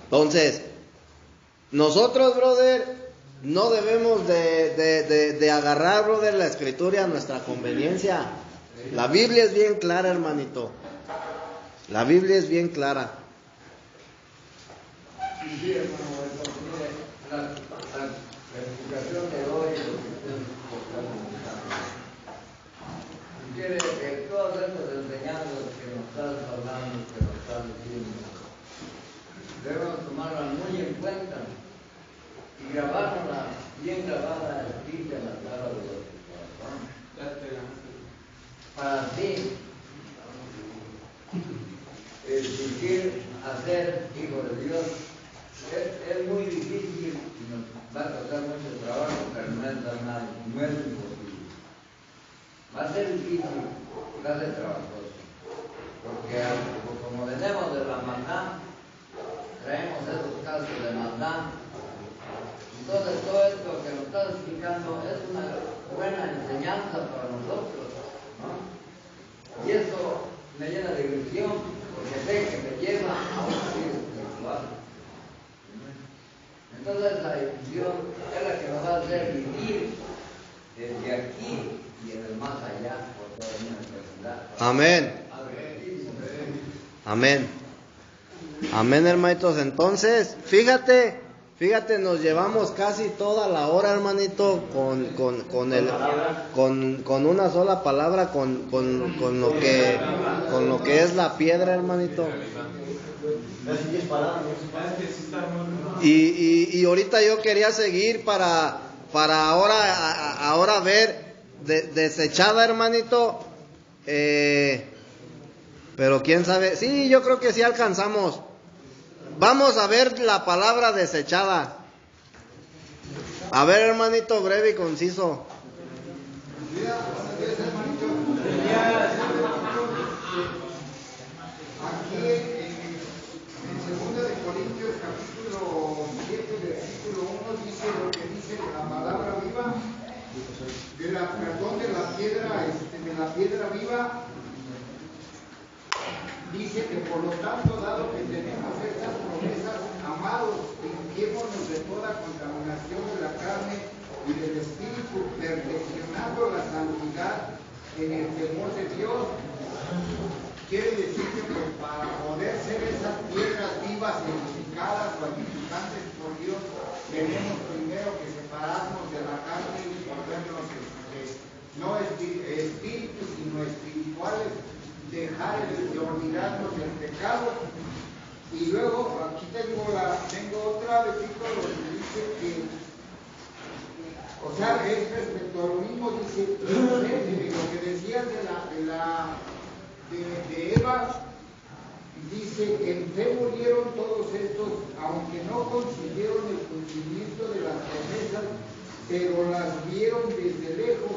Entonces, nosotros, brother, no debemos de agarrar, brother, la escritura a nuestra conveniencia. La Biblia es bien clara, hermanito. La Biblia es bien clara. Sí, hermano, mire, la explicación de hoy, lo que ustedes están comentando, quiere que todas estas enseñanzas que nos estás hablando, que nos estás diciendo, debemos tomarlas muy en cuenta y grabarlas bien grabadas aquí en la cara de los corazones. Para así exigir a ser hijo de Dios. Es muy difícil y nos va a costar mucho trabajo, pero no es nada, no es imposible. Va a ser difícil, va a ser trabajoso, porque como venimos de la maldad, traemos esos casos de maldad. Entonces todo esto que nos estás explicando es una buena enseñanza para nosotros, ¿no? Y eso me llena de ilusión, porque sé que me lleva a un vida espiritual. Entonces la ilusión es la que nos va a hacer vivir desde aquí y en el más allá por toda una eternidad. Amén. Amén. Amén, hermanitos. Entonces, fíjate, nos llevamos casi toda la hora, hermanito, con una sola palabra, con lo que es la piedra, hermanito. Y ahorita yo quería seguir para ahora ver desechada, hermanito, pero quién sabe. Sí, yo creo que sí alcanzamos. Vamos a ver la palabra desechada. A ver, hermanito, breve y conciso. Aquí en 2 de Corintios capítulo 7 versículo 1 dice lo que dice la palabra viva de la piedra viva. Dice que por lo tanto, dado que tenemos estas promesas, amados, limpiémonos de toda contaminación de la carne y del espíritu, perfeccionando la santidad en el temor de Dios. Quiere decir que pues, para poder ser esas piedras vivas, edificadas o edificantes por Dios, tenemos primero que separarnos de la carne y volvernos no espíritus, sino espirituales, dejar de olvidarnos del pecado. Y luego aquí tengo otra versículo donde dice que, o sea, es respecto a lo mismo, dice lo que decías de Eva, dice que en fe murieron todos estos, aunque no consiguieron el cumplimiento de las promesas, pero las vieron desde lejos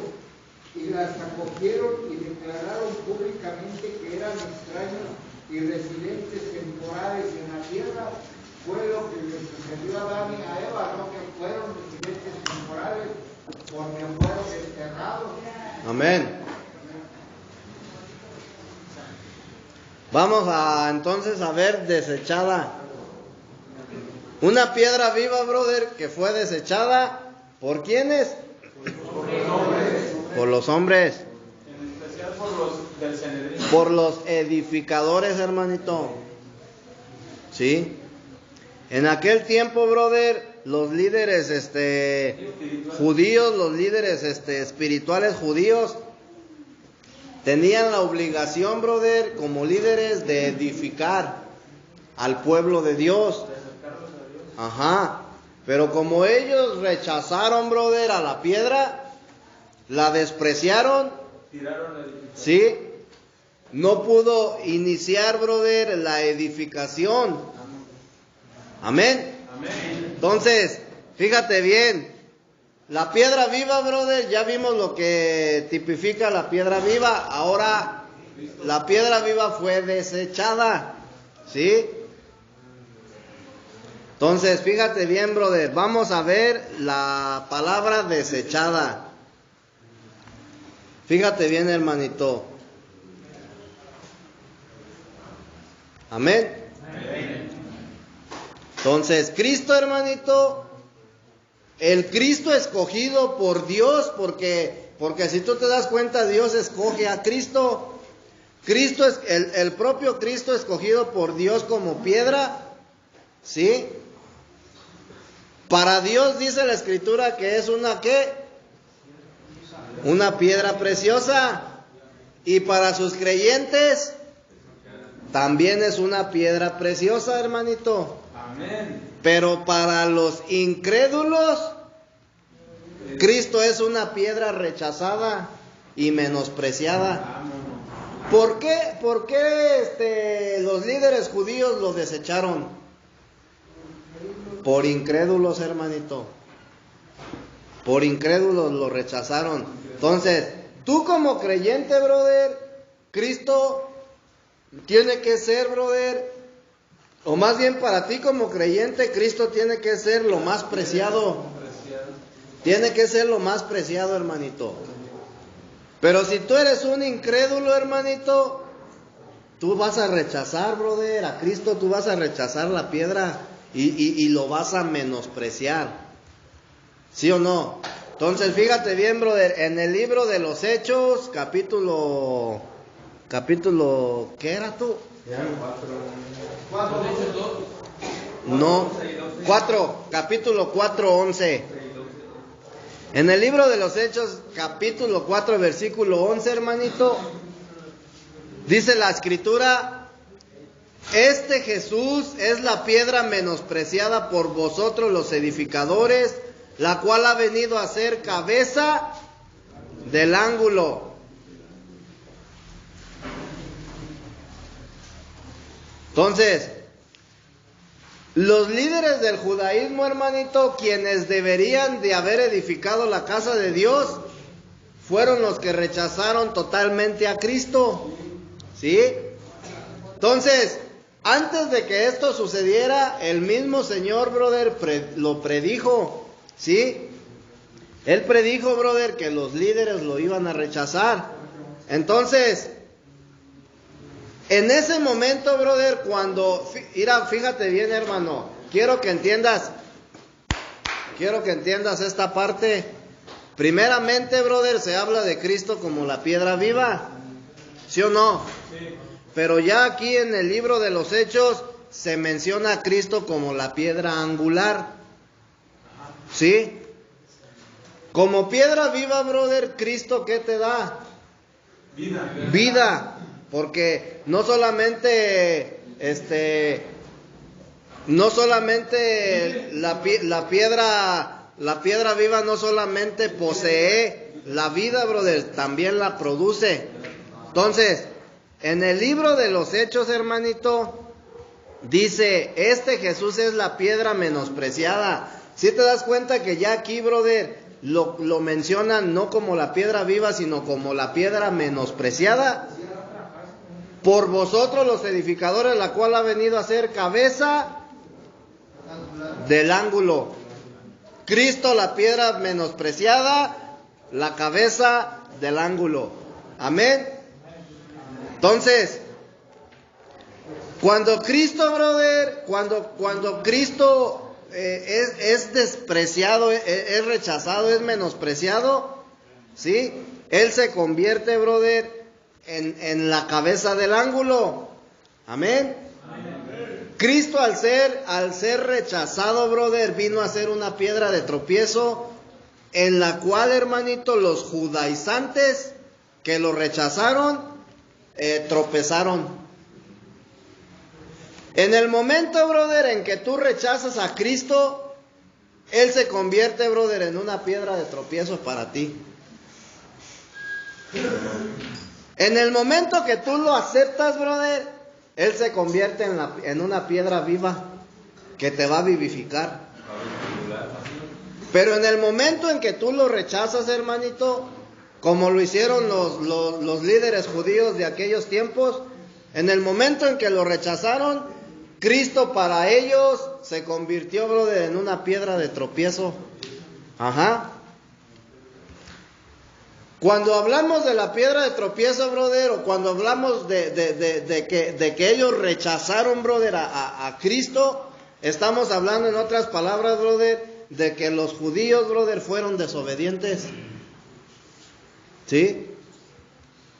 y las acogieron y declararon públicamente que eran extraños y residentes temporales en la tierra. Fue lo que le sucedió a Adán y a Eva, no que fueron residentes temporales porque fueron desterrados. Amén. Vamos entonces a ver desechada. Una piedra viva, brother, que fue desechada. ¿Por quiénes? Por los hombres. Por los hombres. En especial por los del Sanedrín. Por los edificadores, hermanito. ¿Sí? En aquel tiempo, brother, los líderes judíos, los líderes espirituales judíos, tenían la obligación, brother, como líderes, de edificar al pueblo de Dios. Ajá. Pero como ellos rechazaron, brother, a la piedra, la despreciaron, Tiraron el edificio. ¿sí? No pudo iniciar, brother, la edificación. Amén. Amén. Entonces, fíjate bien, la piedra viva, brother, ya vimos lo que tipifica la piedra viva. Ahora, la piedra viva fue desechada, ¿sí? Entonces, fíjate bien, brother, vamos a ver la palabra desechada. Fíjate bien, hermanito. Amén. Entonces, Cristo, hermanito, el Cristo escogido por Dios, porque si tú te das cuenta, Dios escoge a Cristo. Cristo es el propio Cristo escogido por Dios como piedra, ¿sí? Para Dios dice la Escritura que es una ¿qué? Una piedra preciosa. Y para sus creyentes también es una piedra preciosa, hermanito. Amén. Pero para los incrédulos, Cristo es una piedra rechazada y menospreciada. ¿Por qué? ¿Por qué los líderes judíos lo desecharon? Por incrédulos, hermanito. Por incrédulos lo rechazaron. Entonces, tú como creyente, brother, Cristo tiene que ser, brother, o más bien para ti como creyente, Cristo tiene que ser lo más preciado. Tiene que ser lo más preciado, hermanito. Pero si tú eres un incrédulo, hermanito, tú vas a rechazar, brother, a Cristo, tú vas a rechazar la piedra y lo vas a menospreciar. ¿Sí o no? Entonces, fíjate bien, brother, en el libro de los Hechos, capítulo, ¿qué era tú? No, 4, capítulo 4, 11. En el libro de los Hechos, capítulo 4, versículo 11, hermanito, dice la Escritura: este Jesús es la piedra menospreciada por vosotros los edificadores, la cual ha venido a ser cabeza del ángulo. Entonces, los líderes del judaísmo, hermanito, quienes deberían de haber edificado la casa de Dios, fueron los que rechazaron totalmente a Cristo. ¿Sí? Entonces, antes de que esto sucediera, el mismo Señor, brother, lo predijo. ¿Sí? Él predijo, brother, que los líderes lo iban a rechazar. Entonces, en ese momento, brother, cuando... fíjate bien, hermano. Quiero que entiendas esta parte. Primeramente, brother, se habla de Cristo como la piedra viva. ¿Sí o no? Sí. Pero ya aquí en el libro de los Hechos se menciona a Cristo como la piedra angular. ¿Sí? Como piedra viva, brother, Cristo, ¿qué te da? Vida. Vida. Porque no solamente la piedra viva no solamente posee la vida, brother, también la produce. Entonces, en el libro de los Hechos, hermanito, dice: este Jesús es la piedra menospreciada. ¿Sí te das cuenta que ya aquí, brother, lo mencionan no como la piedra viva, sino como la piedra menospreciada? Por vosotros los edificadores, la cual ha venido a ser cabeza del ángulo. Cristo, la piedra menospreciada, la cabeza del ángulo. Amén. Entonces, cuando Cristo, brother, cuando Cristo es despreciado, es rechazado, es menospreciado, ¿sí? Él se convierte, brother, en la cabeza del ángulo. Amén. Cristo al ser rechazado, brother, vino a ser una piedra de tropiezo en la cual, hermanito, los judaizantes que lo rechazaron, tropezaron. En el momento, brother, en que tú rechazas a Cristo, Él se convierte, brother, en una piedra de tropiezo para ti. En el momento que tú lo aceptas, brother, Él se convierte en una piedra viva que te va a vivificar. Pero en el momento en que tú lo rechazas, hermanito, como lo hicieron los líderes judíos de aquellos tiempos, en el momento en que lo rechazaron, Cristo para ellos se convirtió, brother, en una piedra de tropiezo. Ajá. Cuando hablamos de la piedra de tropiezo, brother, o cuando hablamos de que ellos rechazaron, brother, a Cristo, estamos hablando, en otras palabras, brother, de que los judíos, brother, fueron desobedientes. ¿Sí?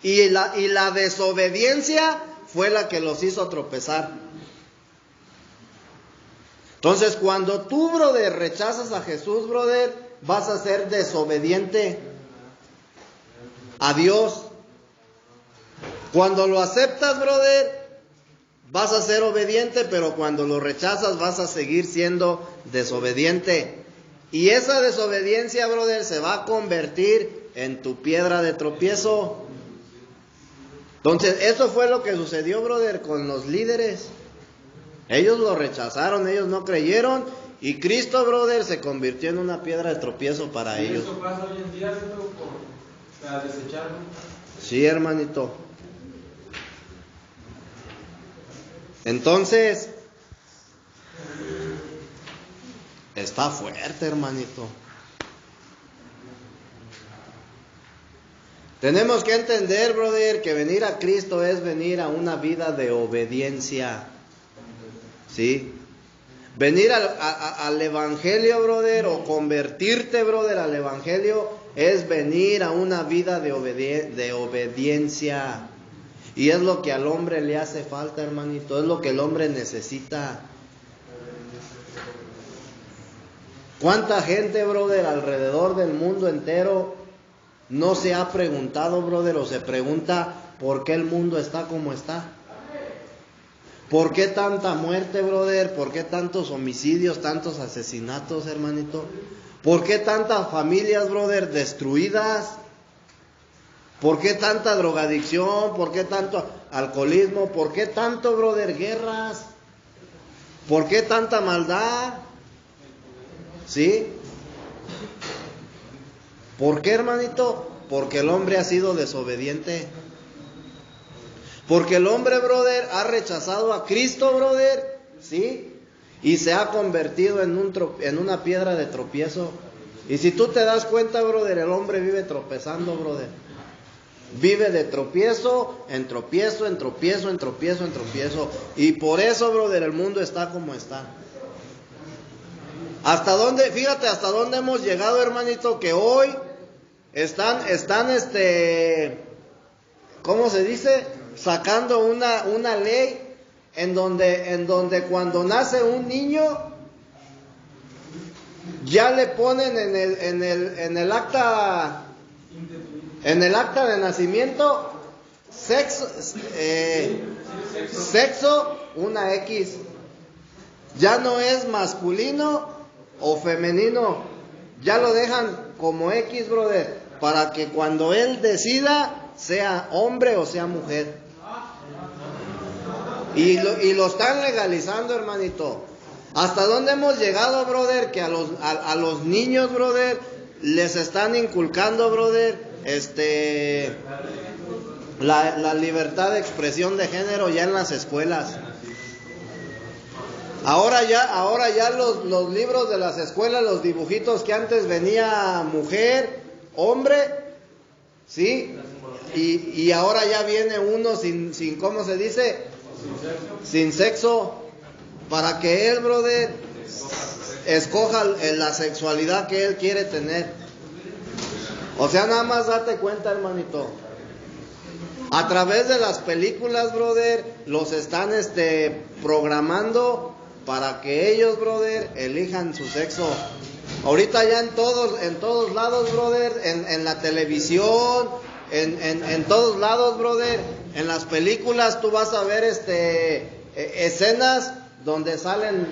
Y la desobediencia fue la que los hizo tropezar. Entonces, cuando tú, brother, rechazas a Jesús, brother, vas a ser desobediente a Dios. Cuando lo aceptas, brother, vas a ser obediente, pero cuando lo rechazas vas a seguir siendo desobediente. Y esa desobediencia, brother, se va a convertir en tu piedra de tropiezo. Entonces, eso fue lo que sucedió, brother, con los líderes. Ellos lo rechazaron, ellos no creyeron, y Cristo, brother, se convirtió en una piedra de tropiezo para ellos. ¿Eso pasa hoy en día, por desecharlo? Sí, hermanito. Entonces, está fuerte, hermanito. Tenemos que entender, brother, que venir a Cristo es venir a una vida de obediencia. ¿Sí? Venir al Evangelio, brother, o convertirte, brother, al Evangelio, es venir a una vida de obediencia. Y es lo que al hombre le hace falta, hermanito. Es lo que el hombre necesita. ¿Cuánta gente, brother, alrededor del mundo entero no se ha preguntado, brother, o se pregunta por qué el mundo está como está? ¿Por qué tanta muerte, brother? ¿Por qué tantos homicidios, tantos asesinatos, hermanito? ¿Por qué tantas familias, brother, destruidas? ¿Por qué tanta drogadicción? ¿Por qué tanto alcoholismo? ¿Por qué tanto, brother, guerras? ¿Por qué tanta maldad? ¿Sí? ¿Por qué, hermanito? Porque el hombre ha sido desobediente. Porque el hombre, brother, ha rechazado a Cristo, brother, ¿sí? Y se ha convertido en una piedra de tropiezo. Y si tú te das cuenta, brother, el hombre vive tropezando, brother. Vive de tropiezo, en tropiezo, en tropiezo, en tropiezo, en tropiezo. Y por eso, brother, el mundo está como está. ¿Hasta dónde? Fíjate hasta dónde hemos llegado, hermanito, que hoy están, ¿cómo se dice? Sacando una ley en donde cuando nace un niño ya le ponen en el acta de nacimiento sexo una X. Ya no es masculino o femenino, ya lo dejan como X, brother, para que cuando él decida sea hombre o sea mujer. Y lo están legalizando, hermanito. ¿Hasta dónde hemos llegado, brother? Que a los niños, brother, les están inculcando, brother, la libertad de expresión de género ya en las escuelas. Ahora ya los libros de las escuelas, los dibujitos que antes venía mujer, hombre, ¿sí? Y ahora ya viene uno sin ¿cómo se dice? Sin sexo, para que él, brother, escoja la sexualidad que él quiere tener. O sea, nada más date cuenta, hermanito. A través de las películas, brother, los están programando para que ellos, brother, elijan su sexo. Ahorita ya en todos lados, brother, en la televisión, en todos lados, brother, en las películas tú vas a ver escenas donde salen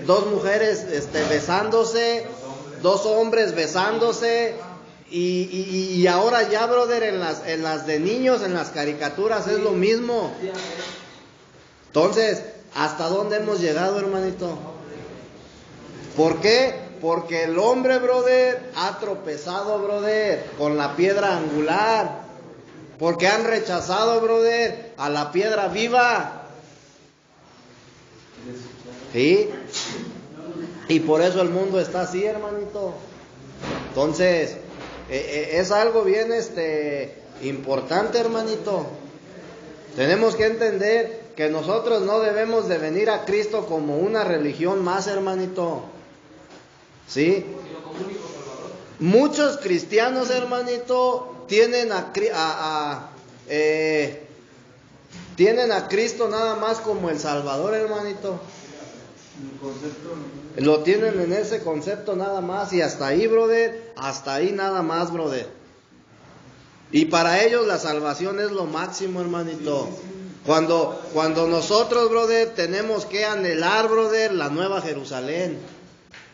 dos mujeres besándose, dos hombres besándose. Y ahora ya, brother, en las de niños, en las caricaturas es lo mismo. Entonces, ¿hasta dónde hemos llegado, hermanito? ¿Por qué? Porque el hombre, brother, ha tropezado, brother, con la piedra angular. Porque han rechazado, brother, a la piedra viva. ¿Sí? Y por eso el mundo está así, hermanito. Entonces, es algo bien importante, hermanito. Tenemos que entender que nosotros no debemos de venir a Cristo como una religión más, hermanito. ¿Sí? Muchos cristianos, hermanito, tienen a Cristo nada más como el Salvador, hermanito. Lo tienen en ese concepto nada más, y hasta ahí, brother, hasta ahí nada más, brother. Y para ellos la salvación es lo máximo, hermanito. Cuando nosotros, brother, tenemos que anhelar, brother, la nueva Jerusalén.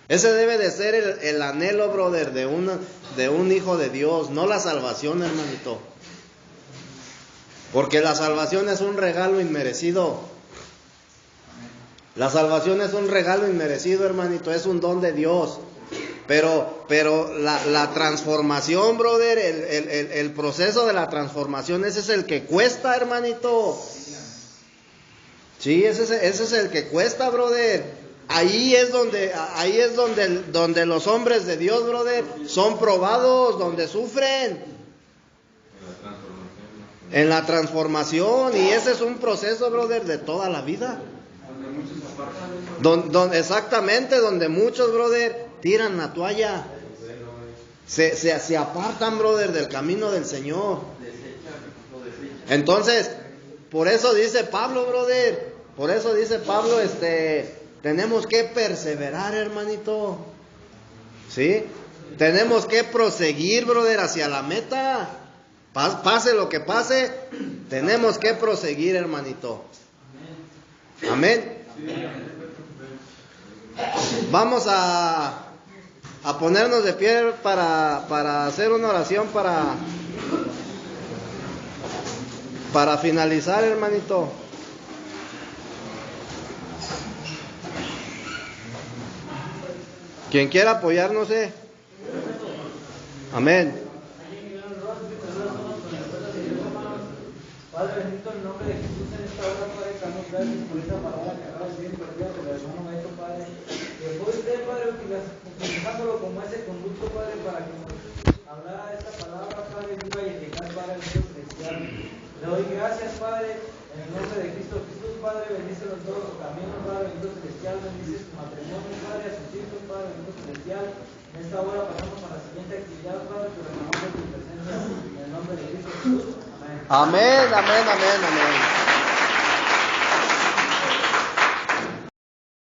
Ese debe de ser el anhelo, brother, de un hijo de Dios, no la salvación, hermanito. Porque la salvación es un regalo inmerecido. La salvación es un regalo inmerecido, hermanito, es un don de Dios. Pero la transformación, brother, el proceso de la transformación, ese es el que cuesta, hermanito. Sí, ese es el que cuesta, brother. Ahí es donde los hombres de Dios, brother, son probados, donde sufren. En la transformación, y ese es un proceso, brother, de toda la vida. Exactamente, donde muchos, brother, tiran la toalla, se apartan, brother, del camino del Señor. Entonces, por eso dice Pablo, brother, tenemos que perseverar, hermanito. ¿Sí? Tenemos que proseguir, brother, hacia la meta. Pase lo que pase, tenemos que proseguir, hermanito. Amén. Vamos a ponernos de pie para hacer una oración para finalizar, hermanito. Quien quiera apoyarnos, amén. Padre bendito, en el nombre de Jesús, en esta hora, Padre, damos gracias por esta palabra que acaba de ser impartida por el hermano Beto, Padre. Que fue usted, Padre, utilizándolo como ese conducto, Padre, para que nos hablara esta palabra, Padre, viva y eficaz, Padre, en Dios celestial. Le doy gracias, Padre, en el nombre de Cristo Jesús, Padre, bendícelos todos sus caminos, Padre, bendito celestial, bendice su matrimonio, Padre, a sus hijos, Padre, bendito celestial. En esta hora pasamos a la siguiente actividad, Padre, pero en el nombre de tu presencia, en el nombre de Cristo Jesús. Amén, amén, amén, amén.